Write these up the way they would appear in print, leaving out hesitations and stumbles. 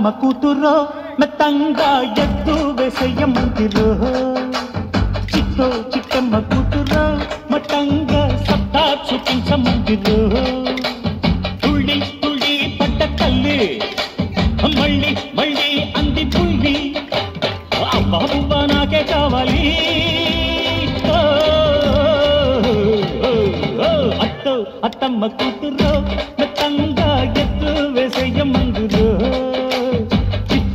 అత్తమ్మ కూతురో మెత్తంగా ఎత్తు వేసేయమందిరో చిట్టో చిట్టమ్మ కూతురో మట్టంగా సత్తా చూపించమందిరో తుళ్ళి తుళ్ళి పడ్డ తల్లి మళ్ళీ మళ్ళీ అంది పుల్లి అబ్బా నాకే కావాలి అత్తో అత్తమ్మ కూతురో మెత్తంగా ఎత్తు వేసేయమందిరో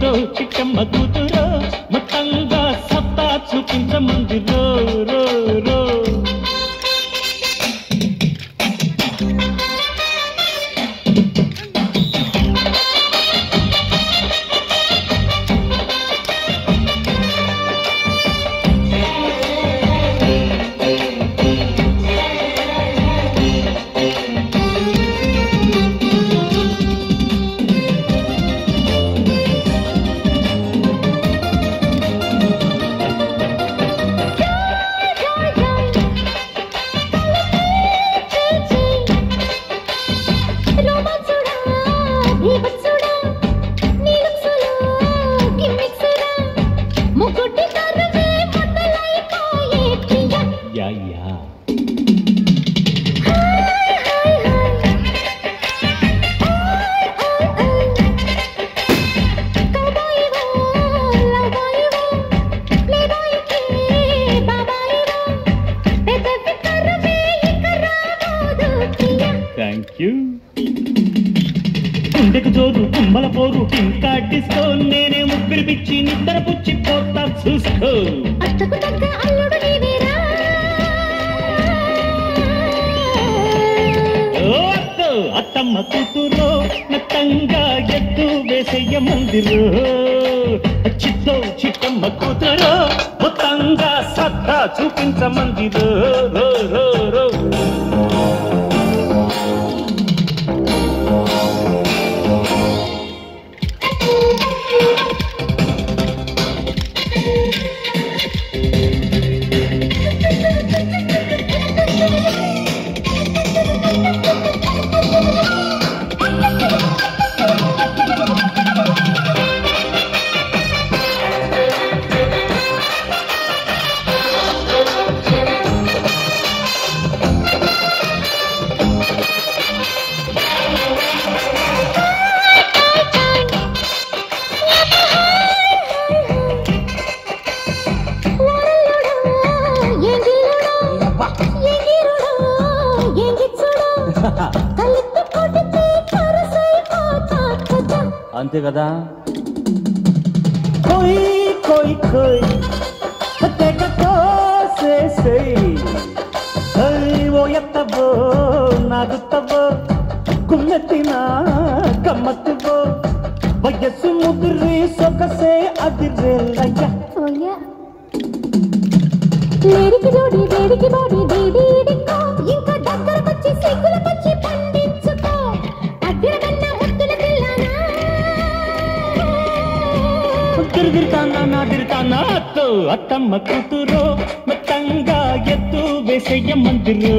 చిట్టో చిట్టమ్మ కూతురో మొత్తంగా సత్తా చూపించమందిరో రో రో గుండెకు జోరు తుమ్మల పోరు ఇంకా డిస్కో నేనే ముగ్గురు పిచ్చి నిద్ర పుచ్చి పోతా చూసుకో అత్తకు తగ్గ అల్లుడు నీవేరా ఓ అత్తో అత్తమ్మ కూతురో మెత్తంగా ఎత్తు వేసేయమందిరో చిట్టో చిట్టమ్మ కూతురో మొత్తంగా సత్తా చూపించమందిరో రో రో రో అంతే కదా కోయి కోయి కోయి ఓ ఎత్తవో నాగుత్తవో కుమ్మెత్తిన గమ్మత్తువో వయస్సు ముదిరి సొగసే అదిరేలయ్య లేడికి జోడి వేడికి బాడీ డీడీడికో ఇంకా దగ్గరకొచ్చి సిగ్గుల పచ్చి పండించుకో అద్దెరగన్న ముద్దుల పిల్లనా తిరుగుతానా అత్తో అత్తమ్మ కూతురో మెత్తంగా ఎత్తు వేసేయమందిరో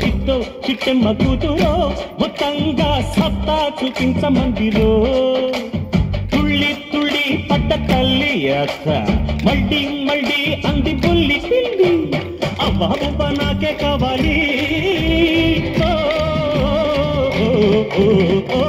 చిట్టో చిట్టమ్మ కూతురో మొత్తంగా సత్తా చూపించమందిరో తుళ్ళి తుళ్ళి పడ్డ తల్లి అత్త మళ్ళీ మళ్ళీ అంది బుల్లి పిల్లి అవ్వ నాకే కావాలి ఓ